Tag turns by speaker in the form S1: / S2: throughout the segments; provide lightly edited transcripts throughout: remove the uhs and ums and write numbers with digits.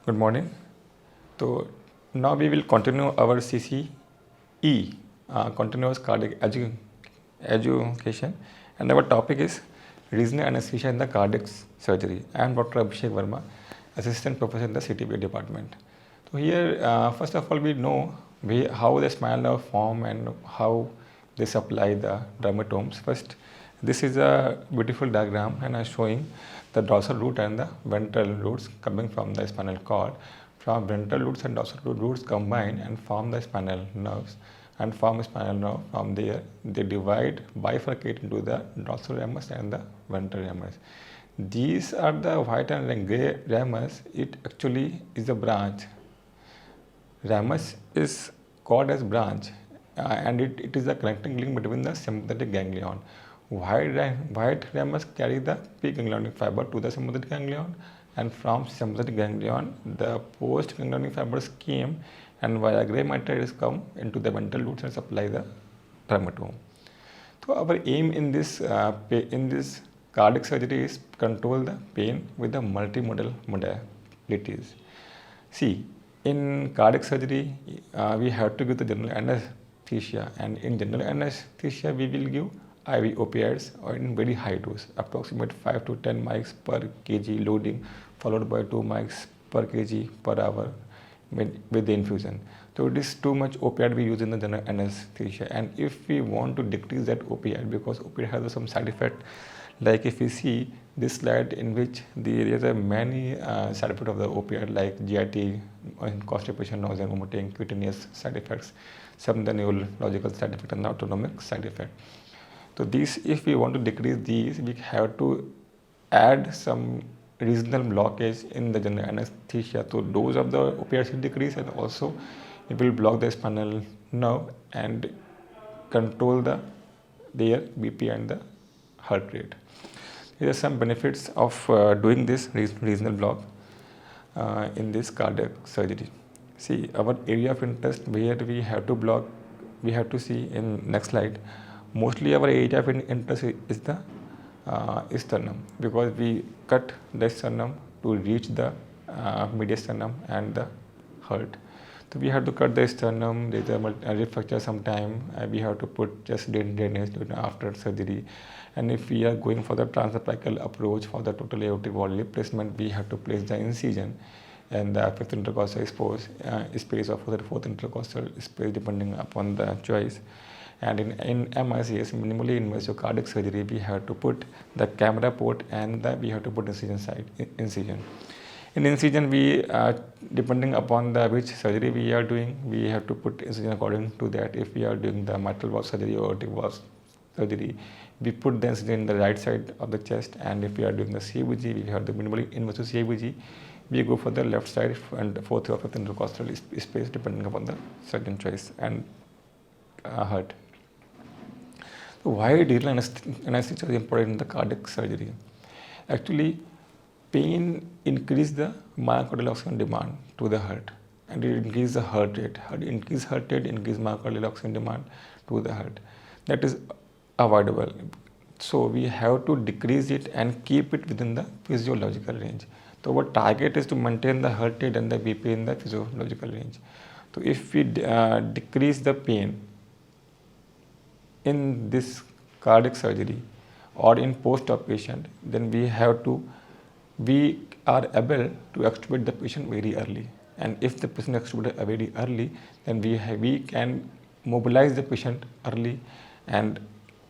S1: Good morning. So now we will continue our CCE, continuous cardiac education, and our topic is regional anesthesia in the cardiac surgery. I am Dr. Abhishek Verma, assistant professor in the CTB department. So here, first of all, we know how the spinal nerve form and how they supply the dermatomes. First, this is a beautiful diagram, and I'm showing the dorsal root and the ventral roots coming from the spinal cord. From ventral roots and dorsal roots combine and form the spinal nerves, and form a spinal nerve. From there, they divide, bifurcate into the dorsal ramus and the ventral ramus. These are the white and gray ramus. It actually is a branch. Ramus is called as branch, and it is a connecting link between the sympathetic ganglion. White ramus carry the preganglionic fiber to the sympathetic ganglion, and from sympathetic ganglion the postganglionic fibers came, and via gray matter is come into the ventral roots and supply the dermatome. So our aim in this cardiac surgery is control the pain with the multimodal modalities. See, in cardiac surgery, we have to give the general anesthesia, and in general anesthesia, we will give IV opioids or in very high dose, approximate 5 to 10 mics per kg loading, followed by 2 mics per kg per hour with the infusion. So it is too much opioid we use in the general anesthesia, and if we want to decrease that opioid, because opioid has some side effect, like if you see this slide in which there are many side effects of the opioid like GIT, constipation, nausea, vomiting, cutaneous side effects, some the neurological side effect and the autonomic side effect. So these, if we want to decrease these, we have to add some regional blockage in the general anesthesia. So dose of the opioids will decrease, and also it will block the spinal nerve and control their BP and the heart rate. There are some benefits of doing this regional block in this cardiac surgery. See, our area of interest where we have to block, we have to see in next slide. Mostly our area of interest is the sternum, because we cut the sternum to reach the mediastinum and the heart. So we have to cut the sternum, there is a rib fracture sometime, we have to put just drainage after surgery. And if we are going for the transapical approach for the total aortic wall replacement, we have to place the incision and the fifth intercostal space or the fourth intercostal space depending upon the choice. And in MICS, minimally invasive cardiac surgery, we have to put the camera port and we have to put incision. In incision, we depending upon which surgery we are doing, we have to put incision according to that. If we are doing the mitral valve surgery or aortic valve surgery, we put the incision in the right side of the chest, and if we are doing the CVG, we have the minimally invasive CVG, we go for the left side and fourth or fifth intercostal space depending upon the surgeon choice and heart. So why regional anesthesia is important in the cardiac surgery? Actually, pain increase the myocardial oxygen demand to the heart, and it increase the heart rate. Increase heart rate, increase myocardial oxygen demand to the heart. That is avoidable. So we have to decrease it and keep it within the physiological range. So our target is to maintain the heart rate and the BP in the physiological range. So if we decrease the pain in this cardiac surgery or in post-op patient, then we are able to extubate the patient very early. And if the patient extubated very early, then we can mobilize the patient early and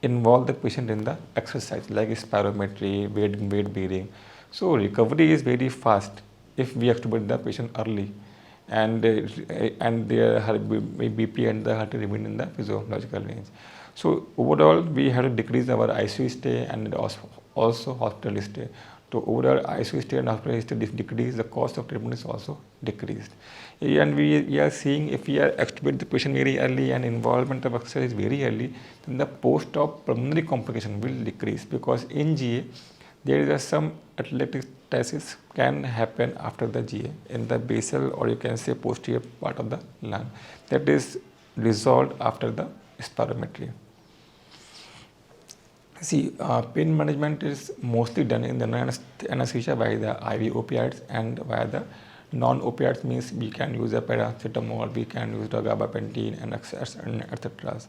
S1: involve the patient in the exercise like spirometry, weight bearing. So recovery is very fast if we extubate the patient early, and their BP and the heart rate remain in the physiological range. So overall, we have to decrease our ICU stay and also hospital stay. So overall ICU stay and hospital stay decrease, the cost of treatment is also decreased. And we are seeing if we are extubate the patient very early and involvement of exercise very early, then the post-op pulmonary complication will decrease, because in GA there is some atelectasis can happen after the GA in the basal, or you can say posterior part of the lung, that is resolved after the spirometry. See, pain management is mostly done in the anesthesia by the IV opioids and via the Non-opiates means we can use a paracetamol, we can use the gabapentin and etc.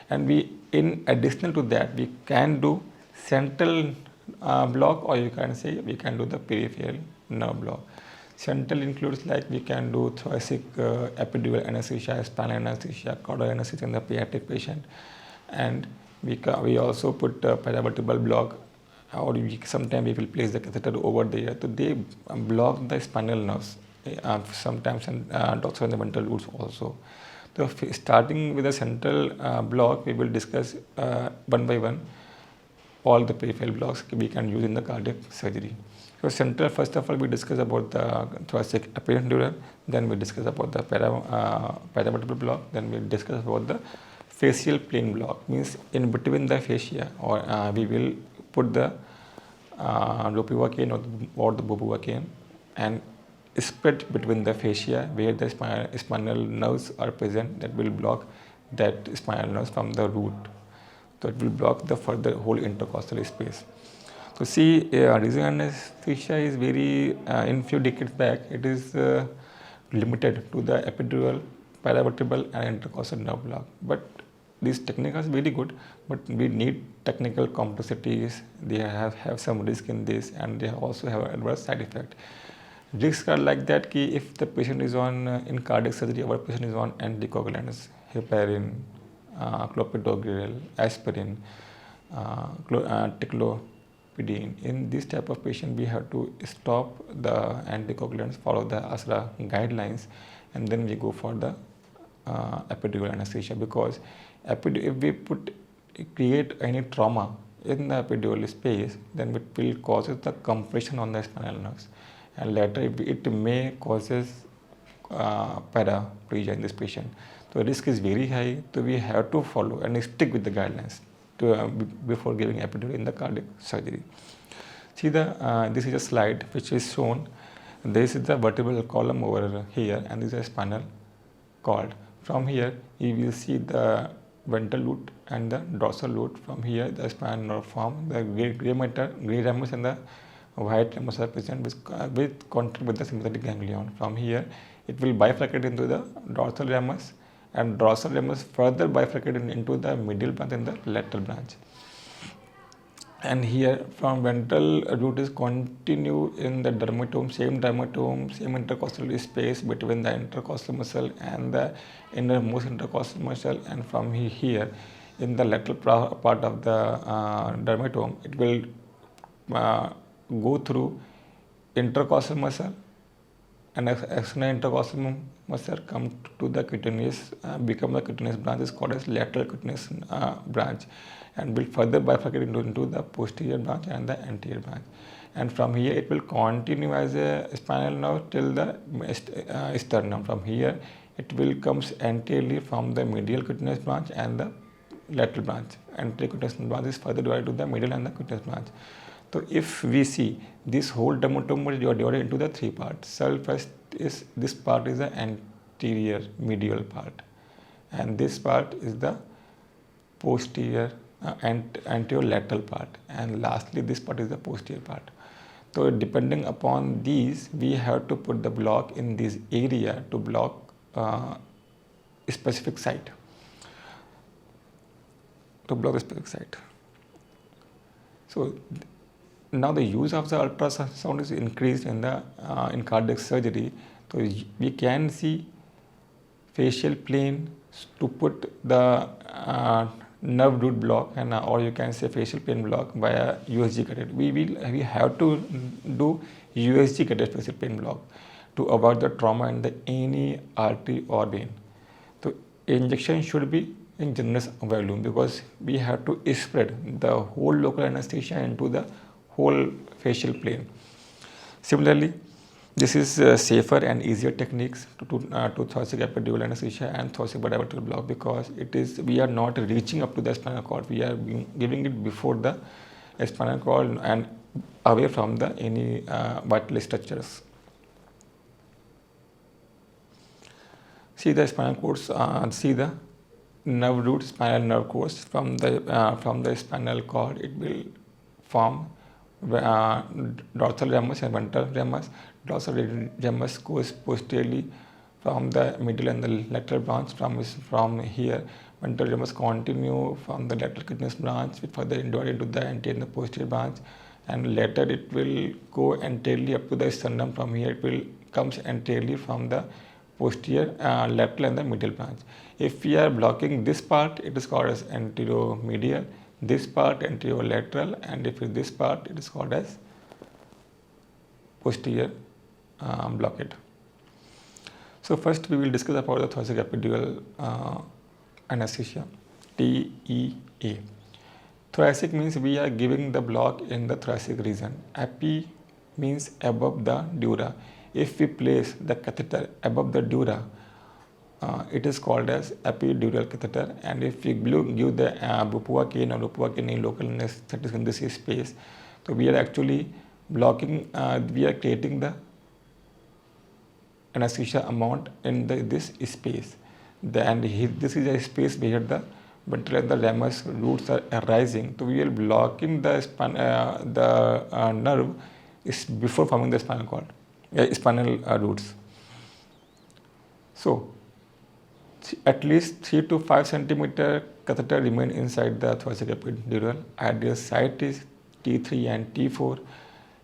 S1: And we, in additional to that, we can do central block, or you can say we can do the peripheral nerve block. Central includes like we can do thoracic epidural anesthesia, spinal anesthesia, caudal anesthesia in the pediatric patient, and we also put paravertebral block, or sometimes we will place the catheter over there. So they block the spinal nerves sometimes, and also in the ventral roots also. So starting with the central block, we will discuss one by one all the peripheral blocks we can use in the cardiac surgery. So central, first of all, we discuss about the thoracic epidural, then we discuss about the paravertebral block, then we discuss about the facial plane block, means in between the fascia, or we will put the ropivacaine or the bupivacaine and spread between the fascia where the spinal nerves are present, that will block that spinal nerves from the root. So it will block the further whole intercostal space. So see, regional anesthesia is very, in few decades back, it is limited to the epidural, paravertebral and intercostal nerve block. But this technique is very good, but we need technical complexities. They have some risk in this, and they also have adverse side effect. Risks are like that ki if the patient is on, in cardiac surgery, our patient is on anticoagulants, heparin, clopidogrel, aspirin, ticlopidine. In this type of patient, we have to stop the anticoagulants, follow the ASRA guidelines, and then we go for the epidural anesthesia, because if we create any trauma in the epidural space, then it will cause the compression on the spinal nerves, and later it may causes paraplegia in this patient. So risk is very high, so we have to follow and stick with the guidelines before giving epidural in the cardiac surgery. See, this is a slide which is shown. This is the vertebral column over here, and this is a spinal cord. From here, you will see the ventral root and the dorsal root. From here, the spinal nerve form, the gray ramus and the white ramus are present with contact with the sympathetic ganglion. From here, it will bifurcate into the dorsal ramus, and dorsal ramus further bifurcated into the medial branch and the lateral branch. And here from ventral root is continue in the dermatome, same intercostal space between the intercostal muscle and the innermost intercostal muscle, and from here in the lateral part of the dermatome, it will go through intercostal muscle and external intercostal muscle, come to the cutaneous, become the cutaneous branch, is called as lateral cutaneous branch, and will further bifurcate into the posterior branch and the anterior branch. And from here it will continue as a spinal nerve till the sternum. From here it will comes anteriorly from the medial cutaneous branch and the lateral branch. Anterior cutaneous branch is further divided to the medial and the cutaneous branch. So if we see this whole dermatome is divided into the three parts. So first is this part is the anterior medial part, and this part is the posterior anterior lateral part, and lastly this part is the posterior part. So depending upon these, we have to put the block in this area to block a specific site. So now the use of the ultrasound is increased in the in cardiac surgery. So we can see facial plane to put the nerve root block, and or you can say facial plane block via USG guided. We have to do USG guided facial plane block to avoid the trauma in the any artery or vein. So injection should be in generous volume, because we have to spread the whole local anesthesia into the whole facial plane. Similarly, this is safer and easier techniques to thoracic epidural anesthesia and thoracic paravertebral block, because we are not reaching up to the spinal cord. We are giving it before the spinal cord and away from the any vital structures. See the spinal cords. See the nerve root, spinal nerve course from the spinal cord. It will form dorsal ramus and ventral ramus. Dorsal ramus goes posteriorly from the middle and the lateral branch. From here, ventral ramus continue from the lateral kidneys branch, with further divide into the anterior and the posterior branch, and later it will go anteriorly up to the sternum. From here it will comes anteriorly from the posterior, lateral and the medial branch. If we are blocking this part, it is called as anteromedial, this part anterolateral, and if it is this part, it is called as posterior blockade. So first we will discuss about the thoracic epidural anesthesia, TEA. Thoracic means we are giving the block in the thoracic region. Epi means above the dura. If we place the catheter above the dura, it is called as epidural catheter. And if we give the bupivacaine or bupivacaine local anesthetic in this space, so we are actually blocking, we are creating the anesthesia amount in this space. This is a space where the ventral and the ramus roots are arising. So we are blocking the nerve is before forming the spinal cord, spinal roots. So at least 3 to 5 centimeter catheter remain inside the thoracic epidural. Ideal site is T3 and T4,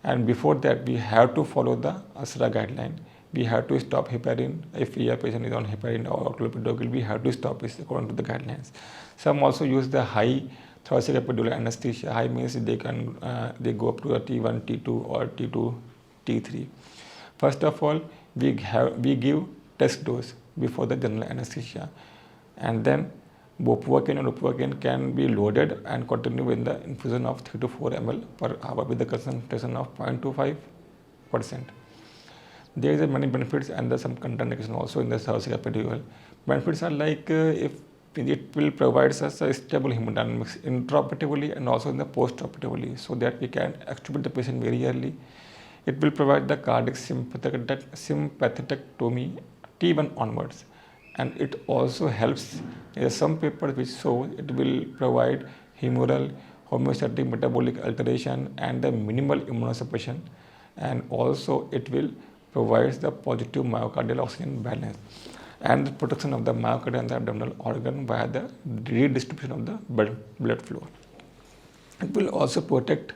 S1: and before that we have to follow the ASRA guideline. We have to stop heparin. If a patient is on heparin or clopidogrel, we have to stop it according to the guidelines. Some also use the high thoracic epidural anesthesia. High means they go up to a T1, T2 or T2, T3. First of all, we give test dose before the general anesthesia, and then bupivacaine or bupivacaine can be loaded and continue with the infusion of 3 to 4 ml per hour with the concentration of 0.25%. There is many benefits and some contraindication also in the thoracic epidural. Benefits are like if it will provide us a stable hemodynamics intraoperatively and also in the postoperatively, so that we can extubate the patient very early. It will provide the cardiac sympathectomy T1 onwards, and it also helps. There are some papers which show it will provide humoral, homeostatic metabolic alteration and the minimal immunosuppression, and also it will provides the positive myocardial oxygen balance and the protection of the myocardium and the abdominal organ via the redistribution of the blood flow. It will also protect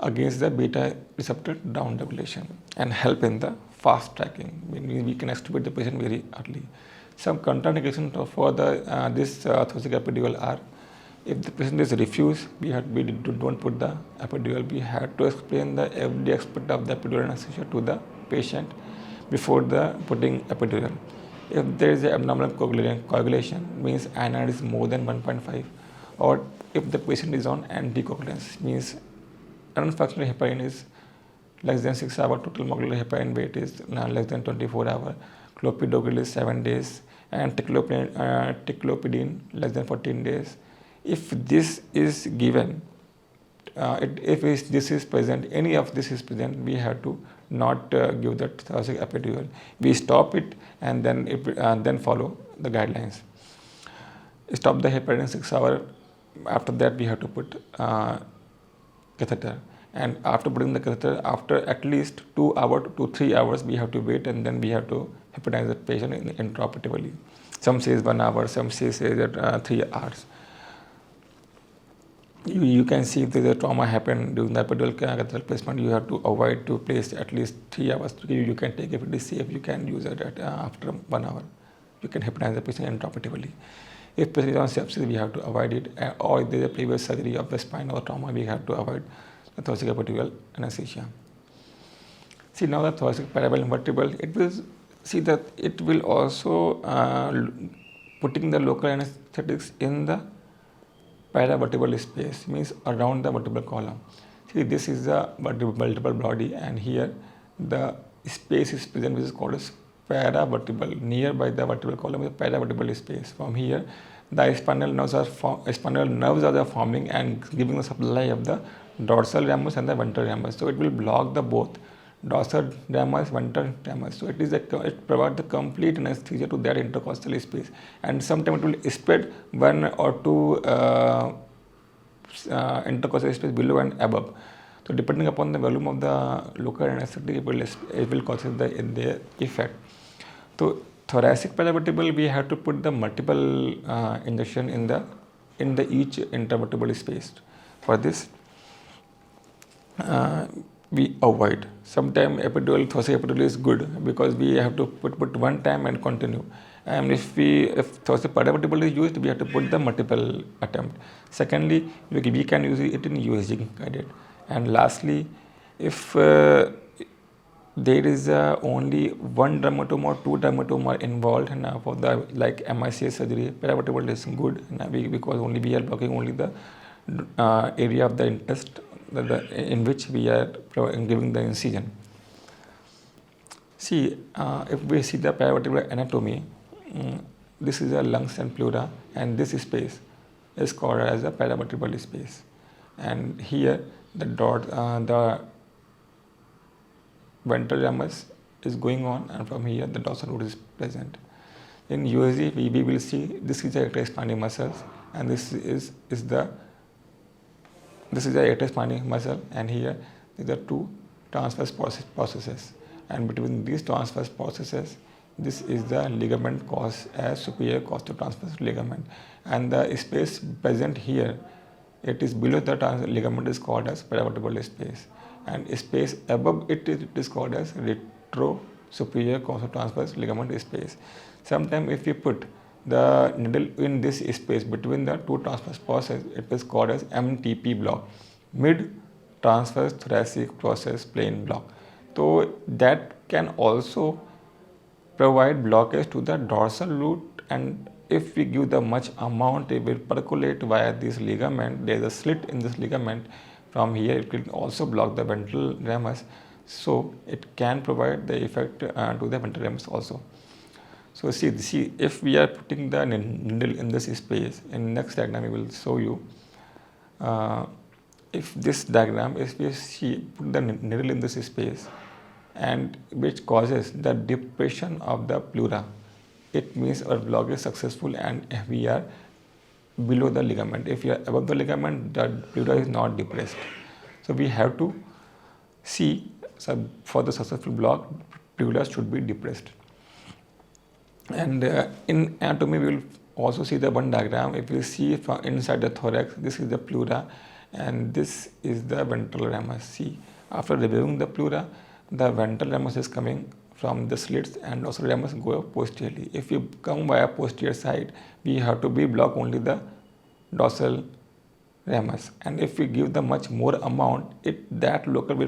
S1: against the beta receptor down regulation and help in the fast tracking. We can extubate the patient very early. Some contraindications for this thoracic epidural are: if the patient is refused, we don't put the epidural. We have to explain the every aspect of the epidural anesthesia to the patient before the putting epidural. If there is an abnormal coagulation, means INR is more than 1.5, or if the patient is on anticoagulants, means unfunctional heparin is less than 6 hours, total molecular heparin weight is less than 24 hours, clopidogrel is 7 days, and ticlopidine less than 14 days. If this is given, this is present, any of this is present, we have to not give the thoracic epidural. We stop it and then follow the guidelines. Stop the heparin 6 hours. After that, we have to put catheter. And after putting the catheter, after at least 2 hours to 3 hours, we have to wait, and then we have to hypnotize the patient intraoperatively. Some says 1 hour, some says that 3 hours. You can see if there is a trauma happened during the epidural catheter placement, you have to avoid to place at least 3 hours. You can take, if it is safe, you can use it after 1 hour. You can hypnotize the patient intraoperatively. If patient is on sepsis, we have to avoid it, or if there is a previous surgery of the spine or trauma, we have to avoid the thoracic epidural anesthesia. See, now the thoracic parabellum vertebral, it will also putting the local anesthetics in the paravertebral space, means around the vertebral column. See, this is the vertebral body, and here the space is present which is called as paravertebral. Nearby the vertebral column is a paravertebral space. From here, the spinal nerves are forming and giving the supply of the dorsal ramus and the ventral ramus. So it will block the both dorsal ramus, ventral ramus. So it provides the complete anesthesia to that intercostal space, and sometimes it will spread 1 or 2 intercostal space below and above. So depending upon the volume of the local anesthetic, it will cause the effect. So thoracic paravertebral, we have to put the multiple injection in the each intervertebral space. For this, we avoid. Sometimes epidural, thoracic epidural is good because we have to put one time and continue. And if thoracic paravertebral is used, we have to put the multiple attempt. Secondly, we can use it in USG guided. And lastly, if there is only one dermatome or two dermatome are involved for the like MICS surgery, paravertebral is good because only we are blocking only the area of the intestine in which we are giving the incision. See, if we see the paravertebral anatomy, this is a lungs and pleura, and this space is called as a paravertebral space. And here the ventral ramus is going on, and from here the dorsal root is present. In USG, we will see this is the aortic spinae muscles, and this is the aortic spinae muscle, and here these are two transverse processes, and between these transverse processes, this is the ligament caused as superior costotransverse ligament, and the space present here, it is below the ligament is called as paravertebral space, and space above it is called as retro superior costotransverse ligament space. Sometimes if we put the needle in this space between the two transverse processes, it is called as MTP block, mid transverse thoracic process plane block. So that can also provide blockage to the dorsal root, and if we give the much amount, it will percolate via this ligament. There is a slit in this ligament. From here, it will also block the ventral ramus, so it can provide the effect to the ventral ramus also. So see, if we are putting the needle in this space, in next diagram we will show you. If this diagram, if we put the needle in this space, and which causes the depression of the pleura, it means our block is successful, and if we are below the ligament. If we are above the ligament, the pleura is not depressed. So we have to see, so for the successful block, pleura should be depressed. And in anatomy, we will also see the one diagram. If you see from inside the thorax, this is the pleura, and this is the ventral ramus. See, after removing the pleura, the ventral ramus is coming from the slits, and dorsal ramus go posteriorly. If you come via posterior side, we have to block only the dorsal ramus, and if we give the much more amount, that local will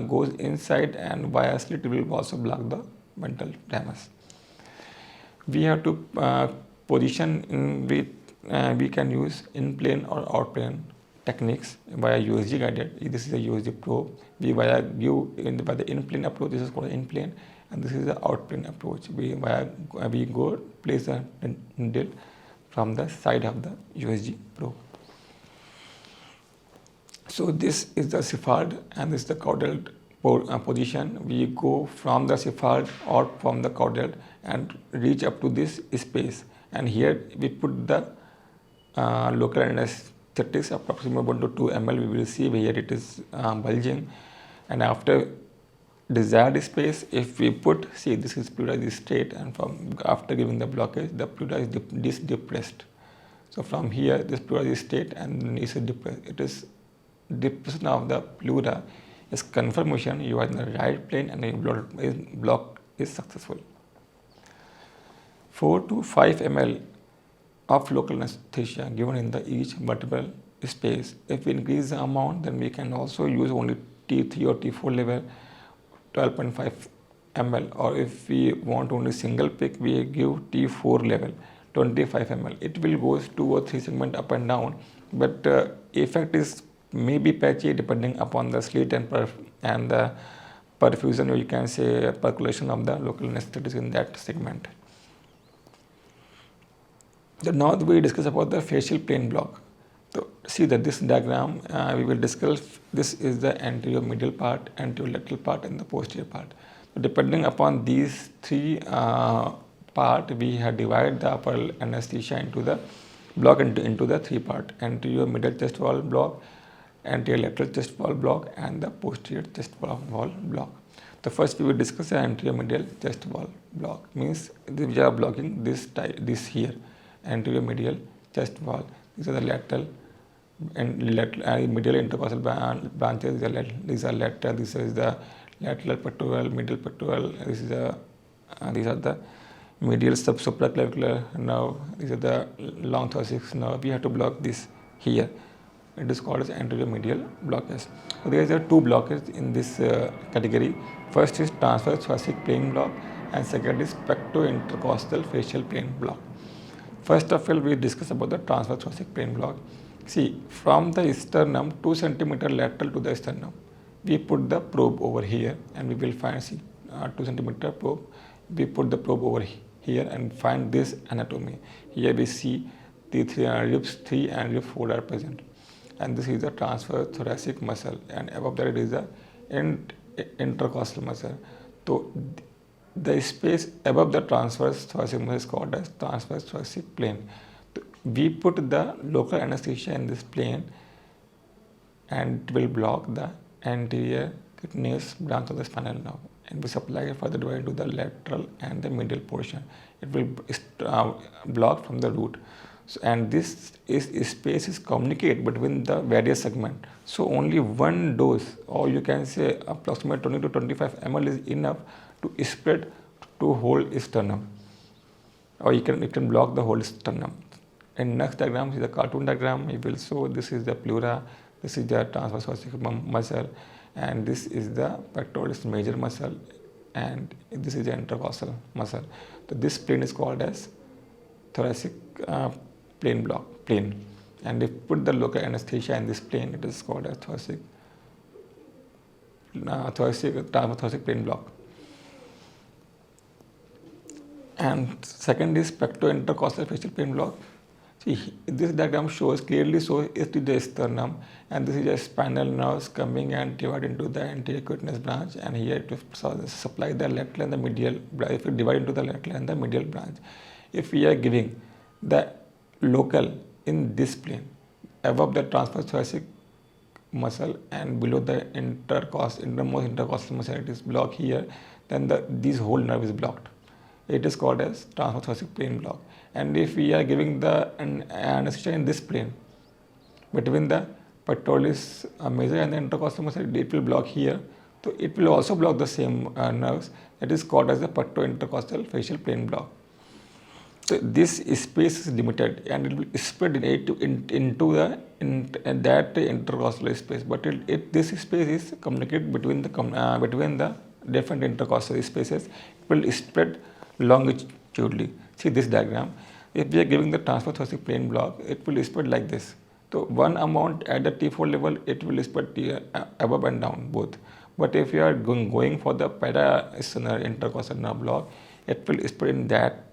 S1: goes inside, and via slit will also block the ventral ramus. We have to position in we can use in plane or out plane techniques via USG guided. This is a USG probe. We via give by the in plane approach. This is called in plane, and this is the out plane approach. We go place the needle from the side of the USG probe. So this is the cephald, and this is the caudal position. We go from the cephald or from the caudal and reach up to this space, and here we put the local anesthetics approximately 1 to 2 ml. We will see here it is bulging, and after desired space, if we put, see, this is pleura is straight, and from after giving the blockage, the pleura is depressed. So from here, this pleura is straight and is depressed. It is depression of the pleura is confirmation you are in the right plane and your block is successful. 4 to 5 ml of local anesthesia given in the each vertebral space. If we increase the amount, then we can also use only T3 or T4 level, 12.5 ml, or if we want only single pick, we give T4 level, 25 ml. It will go 2 or 3 segment up and down, but effect is maybe patchy depending upon the slit and the perfusion, or you can say percolation of the local anesthetics in that segment. Now we discuss about the facial plane block. So see that this diagram we will discuss. This is the anterior medial part, anterior lateral part, and the posterior part. So depending upon these three part, we have divided the upper anesthesia into the block into the three part: anterior middle chest wall block, anterior lateral chest wall block and the posterior chest wall block. The first we will discuss the anterior medial chest wall block. Means we are blocking this here, anterior medial chest wall. These are the lateral and medial intercostal branches. These are lateral. This is the lateral pectoral, medial pectoral. These are the medial supraclavicular nerve. These are the long thoracic nerve. We have to block this here. It is called as anterior medial blockage. So there are two blockages in this category. First is transverse thoracic plane block, and second is pectointercostal facial plane block. First of all, we discuss about the transverse thoracic plane block. See, from the sternum 2 cm lateral to the sternum, we put the probe over here, and we will find 2 cm probe. We put the probe over here and find this anatomy. Here we see the ribs 3 and rib 4 are present, and this is the transverse thoracic muscle, and above that it is the intercostal muscle. So the space above the transverse thoracic muscle is called as transverse thoracic plane. We put the local anesthesia in this plane, and it will block the anterior cutaneous branch of the spinal nerve, and we supply it further divided to the lateral and the medial portion. It will block from the root. So, and this space is communicate between the various segments. So only one dose, or you can say approximately 20 to 25 ml is enough to spread to whole sternum, or it can block the whole sternum. In next diagram is the cartoon diagram. You will show this is the pleura, this is the transverse thoracic muscle, and this is the pectoralis major muscle, and this is the intercostal muscle. So this plane is called as thoracic plane, and if put the local anesthesia in this plane, it is called as thoracic plane block. And second is pectointercostal facial plane block. See, this diagram clearly shows it is the sternum, and this is the spinal nerves coming and divide into the anterior cutaneous branch, and here it will supply the lateral and the medial branch. If we divide into the lateral and the medial branch, if we are giving the local in this plane above the transverse thoracic muscle and below the innermost intercostal muscle, it is blocked here, then this whole nerve is blocked. It is called as transverse thoracic plane block. And if we are giving the anesthesia in this plane between the pectoralis major and the intercostal muscle, it will block here. So it will also block the same nerves. That is called as the pectointercostal facial plane block. So this space is limited, and it will spread into that intercostal space. But this space is communicated between the different intercostal spaces. It will spread longitudinally. See this diagram. If we are giving the transverse thoracic plane block, it will spread like this. So one amount at the T4 level, it will spread above and down both. But if you are going for the parasternal intercostal nerve block, it will spread in that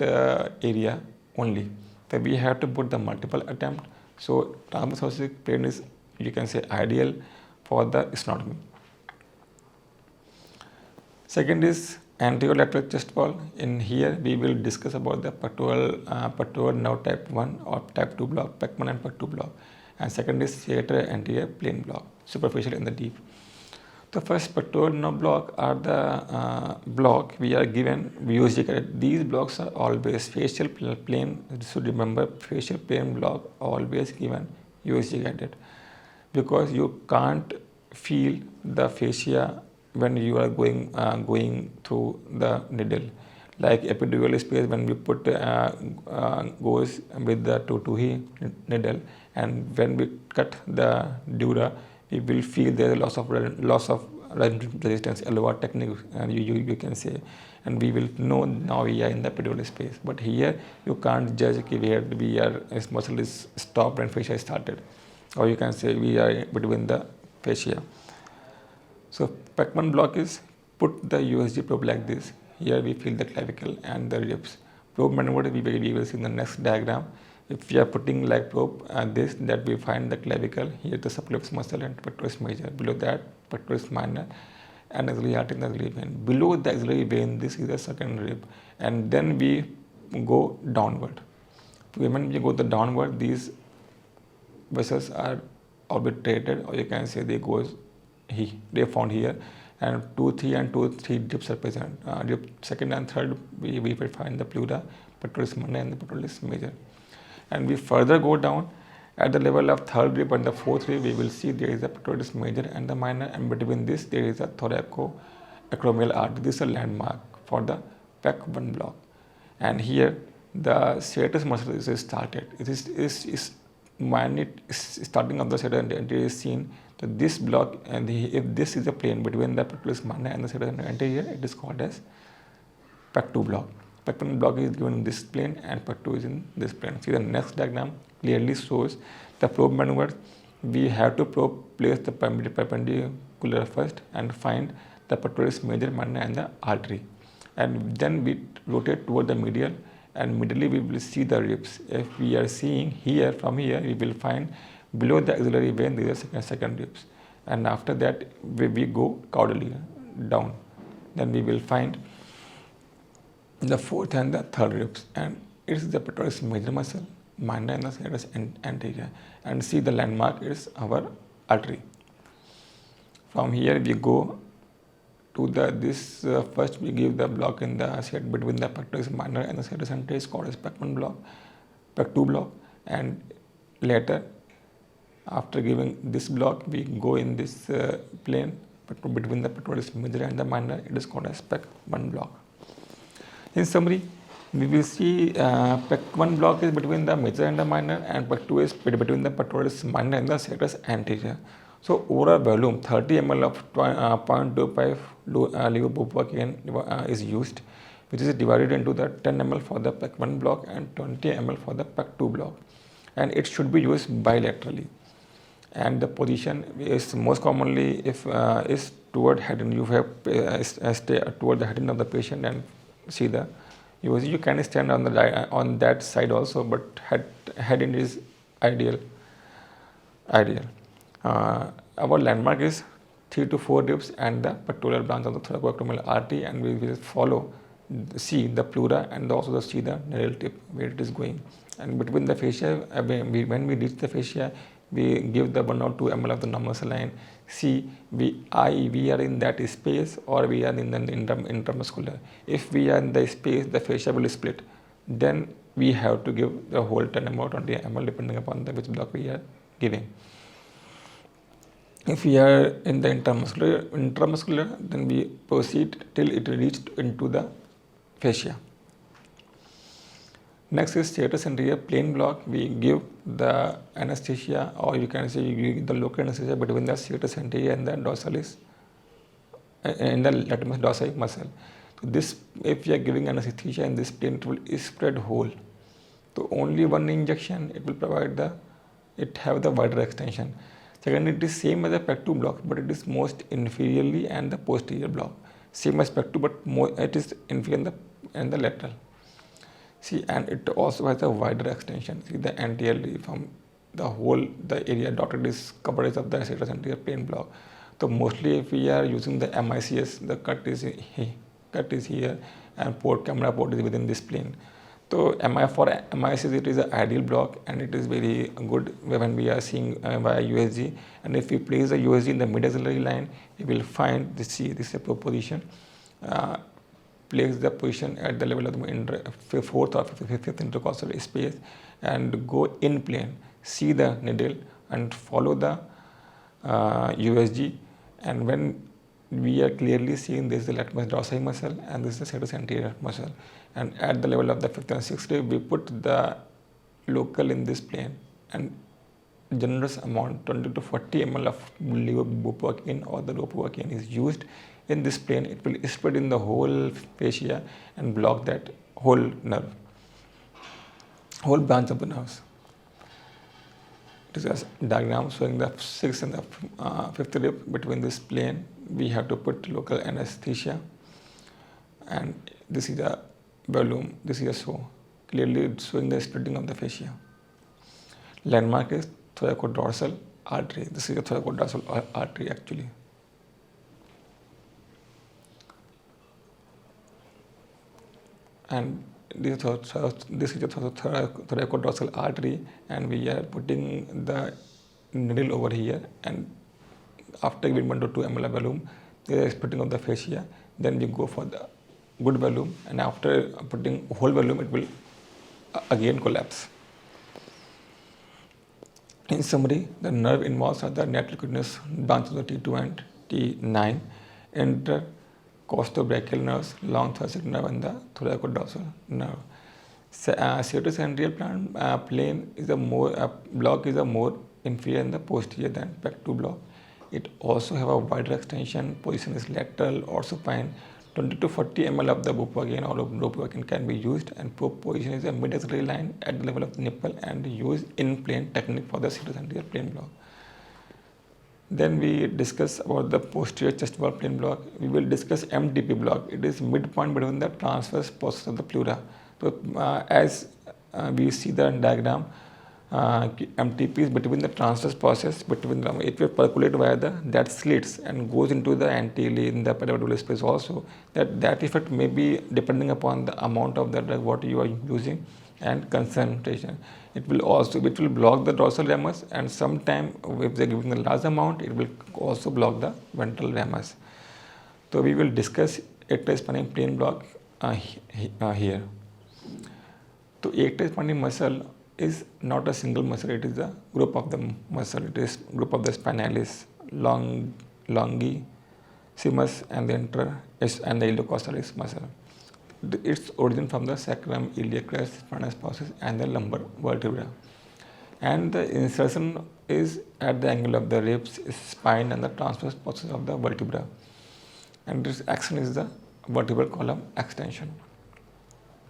S1: area only. So we have to put the multiple attempt. So transverse thoracic plane is, you can say, ideal for the sternotomy. Second is anterior lateral chest wall. In here we will discuss about the pectoral nerve type 1 or type 2 block, PEC1 and PEC2 block. And second is theater anterior plane block, superficial in the deep. The first pectoral nerve block are the block we are given USG guided. These blocks are always facial plane. So remember, facial plane block always given USG guided, because you can't feel the fascia when you are going through the needle. Like epidural space, when we put goes with the Tuhi needle, and when we cut the dura, we will feel there is loss of resistance, LOR technique, you can say, and we will know now we are in the epidural space. But here you can't judge where this muscle is stopped and fascia is started, or you can say we are between the fascia. So PEC1 block is put the USG probe like this. Here we feel the clavicle and the ribs. Probe maneuver we will see in the next diagram. If we are putting like probe that we find the clavicle, here the subclavius muscle and pectoralis major. Below that pectoralis minor and axillary artery and axillary vein. Below the axillary vein, this is the second rib, and then we go downward. When we go downward, these vessels are obliterated, or you can say they found here, and 2, 3 and 2, 3 dips are present. Dip second and third, we will find the pleura, pectoralis minor and the pectoralis major. And we further go down at the level of third rib and the fourth rib, we will see there is a pectoralis major and the minor, and between this there is a thoracoacromial artery. This is a landmark for the pec 1 block. And here the serratus muscle is started. It is starting of the serratus anterior is seen. So this block, and if this is a plane between the pectoralis minor and the serratus anterior, it is called as pec 2 block. Pec 1 block is given in this plane and pec 2 is in this plane. See, the next diagram clearly shows the probe maneuver. We have to place the perpendicular first and find the pectoralis major, minor and the artery. And then we rotate toward the medial, and medially we will see the ribs. If we are seeing here, from here, we will find below the axillary vein there is a second ribs. And after that, we go caudally down. Then we will find the fourth and the third ribs, and it is the pectoralis major muscle, minor and the serratus anterior. And see, the landmark is our artery. From here we go to first we give the block in the set between the pectoralis minor and the serratus anterior is called as pec 1 block, pec 2 block, and later after giving this block we go in this plane between the pectoralis major and the minor. It is called as pec 1 block. In summary, we will see pec 1 block is between the major and the minor, and pec 2 is between the pectoralis minor and the serratus anterior. So overall volume 30 ml of 0.25 levobupropion is used, which is divided into the 10 ml for the pec 1 block and 20 ml for the pec 2 block, and it should be used bilaterally. And the position is most commonly is toward head, and you have stay toward the head of the patient and see the USG. You can stand on that side also, but head end is ideal. Our landmark is 3 to 4 ribs and the pectoral branch of the thoracoacromial artery, and we will see the pleura and also see the needle tip where it is going. And between the fascia, when we reach the fascia, we give the 1 or 2 ml of the normal saline. See, we are in that space or we are in the intramuscular. If we are in the space, the fascia will split. Then we have to give the whole 10 ml or 20 ml depending upon which block we are giving. If we are in the intramuscular, then we proceed till it reached into the fascia. Next is serratus anterior plain block. We give the anesthesia, or you can say you give the local anesthesia between the serratus anterior and the dorsalis, and the latissimus dorsi muscle. So this, if we are giving anesthesia in this plane, it will spread whole. So only one injection, it will provide it have the wider extension. Second, it is same as the pec 2 block, but it is most inferiorly and the posterior block. Same as pec 2, but it is inferior and the lateral. See, and it also has a wider extension. See, the anteriorly from the area dotted is coverage of the serratus anterior plain block. So mostly if we are using the MICS, the cut is here, and camera port is within this plane. So for MICS, it is an ideal block, and it is very good when we are seeing via USG. And if we place the USG in the mid-axillary line, we will find this is a position. Place the position at the level of the fourth or fifth intercostal space and go in plane. See the needle and follow the USG. And when we are clearly seeing this is the latissimus dorsi muscle and this is the serratus anterior muscle. And at the level of the fifth and sixth rib, we put the local in this plane, and generous amount 20 to 40 ml of levobupropion or the ropivacaine is used in this plane. It will spread in the whole fascia and block that whole nerve, whole branch of the nerves. It is a diagram showing the sixth and the fifth rib. Between this plane, we have to put local anesthesia, and this is the volume. This is a clearly showing the splitting of the fascia. Landmark is thoracodorsal artery. This is a thoracodorsal artery actually. And this is a thoracodorsal artery, and we are putting the needle over here, and after giving 1 to 2 ml of volume, there is splitting of the fascia. Then we go for the good volume, and after putting whole volume, it will again collapse. In summary, the nerve involves are the net liquitinous branches of T2 and T9, intercostobrachial nerves, long thoracic nerve, and the thoracodorsal nerve. Cerebrospinal plane is a more block is a more inferior and the posterior than PEC2 block. It also have a wider extension. Position is lateral or supine. 20 to 40 ml of the bupropion or bupropion can be used, and probe position is a mid-axillary line at the level of the nipple and use in plane technique for the cerebrospinal plane block. Then we discuss about the posterior chest wall plane block. We will discuss MTP block. It is midpoint between the transverse process of the pleura. So as we see the diagram, MTP is between the transverse process between them. It will percolate via that slits and goes into the anteriorly in the perivertebral space also. That effect may be depending upon the amount of the drug what you are using and concentration. It will block the dorsal ramus, and sometime if they are giving a large amount, it will also block the ventral ramus. So we will discuss erectile spinae plane block here. So erectile spinae muscle is not a single muscle, it is a group of the muscle. It is group of the spinalis, longissimus, and the and the iliocostalis muscle. Its origin from the sacrum, iliac crest, spinous process, and the lumbar vertebra. And the insertion is at the angle of the ribs, spine, and the transverse process of the vertebra. And this action is the vertebral column extension.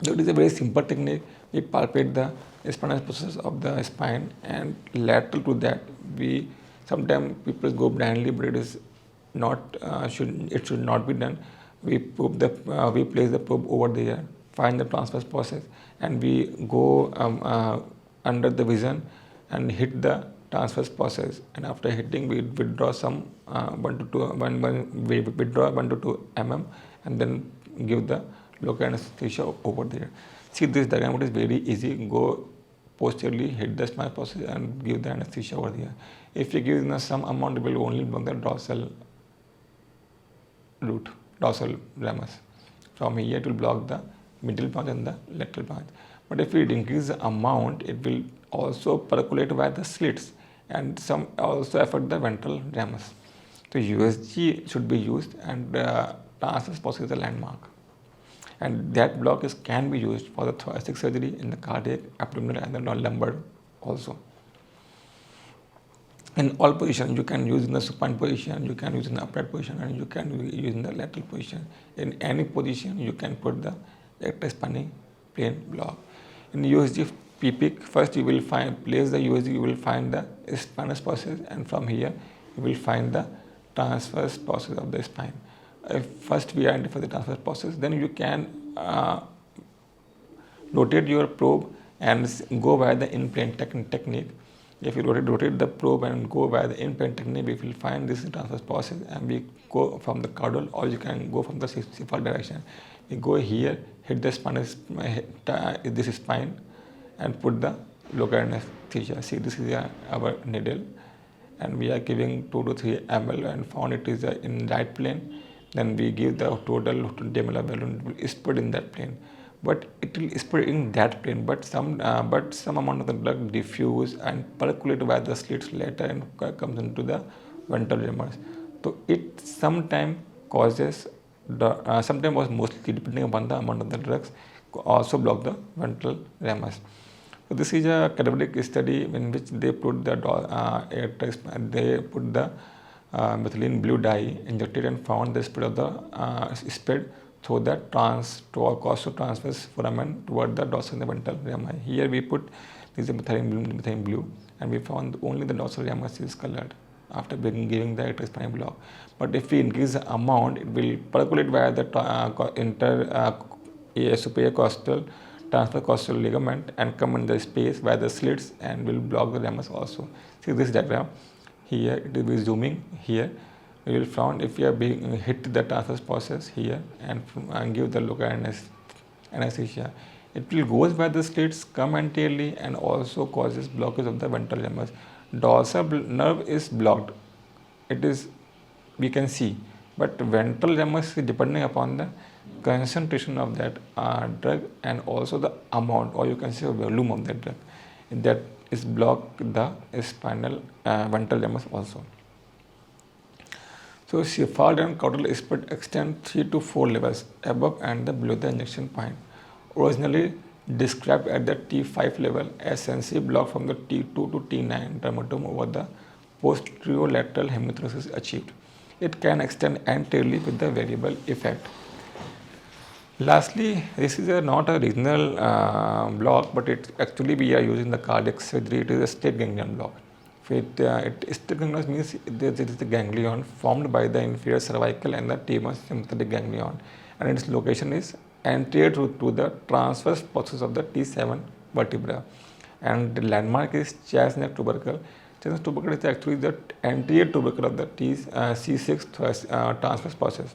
S1: So it is a very simple technique. We palpate the spinous process of the spine, and lateral to that, sometimes people go blindly, but it is not it should not be done. We place the probe over there, find the transverse process, and we go under the vision and hit the transverse process. And after hitting, we withdraw some 1 to 2 mm, and then give the local anesthesia over there. See this diagram, it is very easy. Go posteriorly, hit the spinal process, and give the anesthesia over there. If you give some amount, it will only block the dorsal ramus. From here, it will block the middle branch and the lateral branch. But if we increase the amount, it will also percolate via the slits, and some also affect the ventral ramus. So USG should be used, and transverse process is a landmark. And that block can be used for the thoracic surgery, in the cardiac, abdominal, and the lumbar also. In all positions, you can use in the supine position, you can use in the upright position, and you can use in the lateral position. In any position, you can put the erectile spinae plane block. In USG PPIC, first you will place the USG, you will find the spinous process, and from here you will find the transverse process of the spine. First we identify the transverse process, then you can rotate your probe and go via the in-plane technique. If you rotate the probe and go via the in-plane technique, we will find this transverse process, and we go from the caudal, or you can go from the cephal direction. We go here, hit the this spine, and put the local anesthesia. See, this is our needle, and we are giving 2 to 3 ml, and found it is in right plane. Then we give the total 20 ml balloon, it will spread in that plane. But it will spread in that plane, but some amount of the blood diffuse and percolate via the slits later and comes into the ventral ramus. So it sometimes causes sometimes was mostly depending upon the amount of the drugs also block the ventral ramus. So this is a cadaveric study in which they put the methylene blue dye injected and found the spread of the spread through the costotransverse foramen toward the dorsal and the ventral ramus. Here we put this is methylene blue, and we found only the dorsal ramus is colored after giving the erectile spinae block. But if we increase the amount, it will percolate via the superior costal transverse costal ligament and come in the space via the slits and will block the ramus also. See this diagram. Here it will be zooming here. We will find if we are being hit the transverse process here and give the local anesthesia, it will goes by the slits, come anteriorly, and also causes blockage of the ventral ramus. dorsal nerve is blocked. It is, we can see, but ventral ramus is depending upon the concentration of that drug and also the amount, or you can say volume of that drug, that is block the spinal ventral ramus also. So cephaloidal caudal split extend 3 to 4 levels above and below the injection point. Originally described at the T5 level, as sensory block from the T2 to T9 dermatome over the posterolateral hemithyrosis is achieved. It can extend anteriorly with the variable effect. Lastly, this is not a regional block, but it actually we are using the cardiac surgery. It is a straight ganglion block. Straight ganglion means there is the ganglion formed by the inferior cervical and the T1 sympathetic ganglion, and its location is anterior to the transverse process of the T7 vertebra, and the landmark is chestnut tubercle. Chestnut tubercle is actually the anterior tubercle of the C6 transverse process,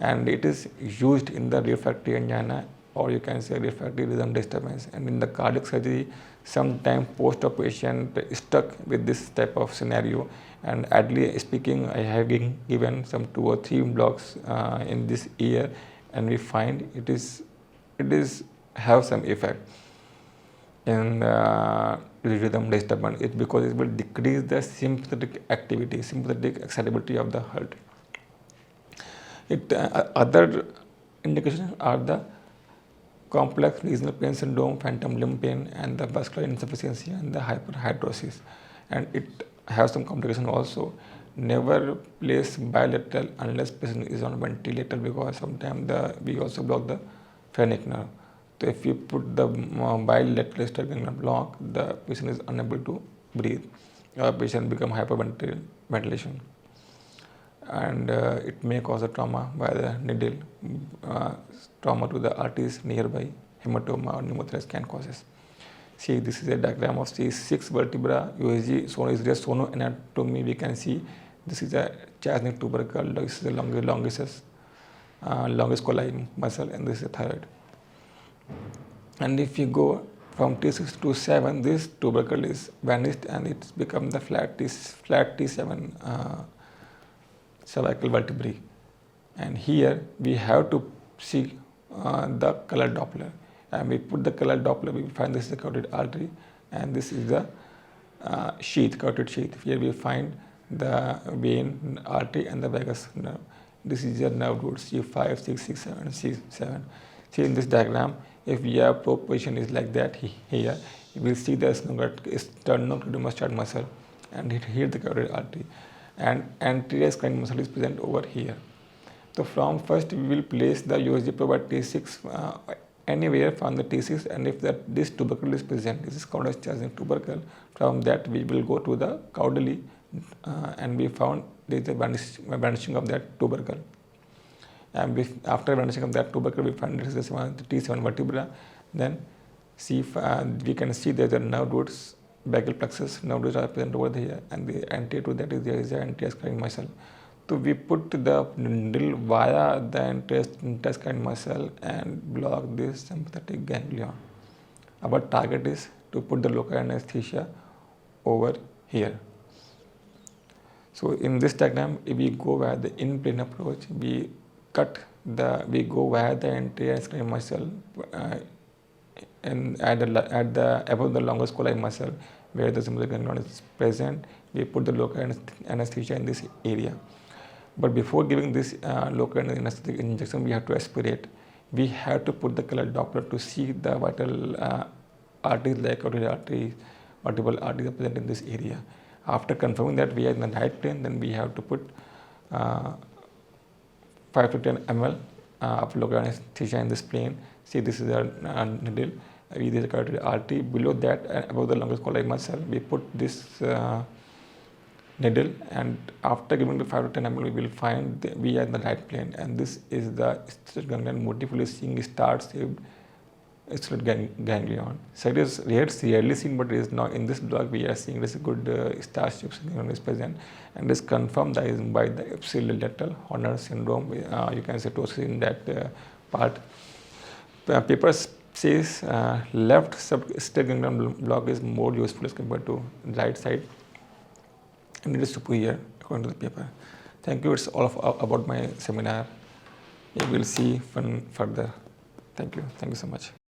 S1: and it is used in the refractory angina, or you can say refractory rhythm disturbance. And in the cardiac surgery, sometime post-op patient stuck with this type of scenario, and ideally speaking, I have given some 2 or 3 blocks in this ear, and we find it is have some effect in rhythm disturbance. It's because it will decrease the sympathetic activity, sympathetic excitability of the heart. Other indications are the complex regional pain syndrome, phantom limb pain, and the vascular insufficiency and the hyperhidrosis. And it has some complication also. Never place bilateral unless patient is on ventilator, because sometimes we also block the phrenic nerve. So if you put the bilateral ganglion block, the patient is unable to breathe. Patient become hyperventilation, and it may cause a trauma by the needle, trauma to the arteries nearby, hematoma or pneumothorax can causes. See, this is a diagram of C6 vertebra. USG is the sonoanatomy. We can see this is a chestnut tubercle. This is the longest coli muscle, and this is the thyroid. And if you go from T6 to 7, this tubercle is vanished and it's become the flat T7 cervical vertebrae. And here we have to see the color Doppler, and we put the color Doppler, we find this is the carotid artery, and this is the carotid sheath. Here we find the vein, artery, and the vagus nerve. This is your nerve root C5, 6, 6, 7, C7. See in this diagram, if your probe position is like that here, you will see the sternocleidomastoid muscle, and here the carotid artery, and anterior screen muscle is present over here. So from first we will place the USG probe at T6 anywhere from the T6, and if this tubercle is present, this is called as chestnut tubercle. From that we will go to the caudally, and we found there is a vanishing of that tubercle. And after vanishing of that tubercle, we find this is the T7 vertebra. Then we can see there is a nerve roots, brachial plexus nerve roots are present over here, and the anterior to that is there is an anterior screen muscle. So we put the needle via the interscrine muscle and block this sympathetic ganglion. Our target is to put the local anesthesia over here. So in this diagram, if we go via the in-plane approach, we go via the anterior screen muscle and above the longus coli muscle where the sympathetic ganglion is present. We put the local anesthesia in this area. But before giving this local anesthetic injection, we have to aspirate. We have to put the color Doppler to see the vital arteries like carotid arteries, multiple arteries are present in this area. After confirming that we are in the right plane, then we have to put 5 to 10 ml of local anesthesia in this plane. See, this is a needle. This is a carotid artery. Below that, above the longus coli muscle, we put this needle, and after giving the 5 to 10 ml, we will find we are in the right plane, and this is the stellate ganglion, beautifully seeing star-shaped stellate ganglion. So it is rarely seen, but it is now in this block we are seeing this good star-shaped ganglion is present, and this confirmed by the ipsilateral Horner syndrome. You can say to see in that part. Paper says left substellate ganglion block is more useful as compared to right side. and it is superior according to the paper. Thank you. It's all about my seminar. We will see further. Thank you so much.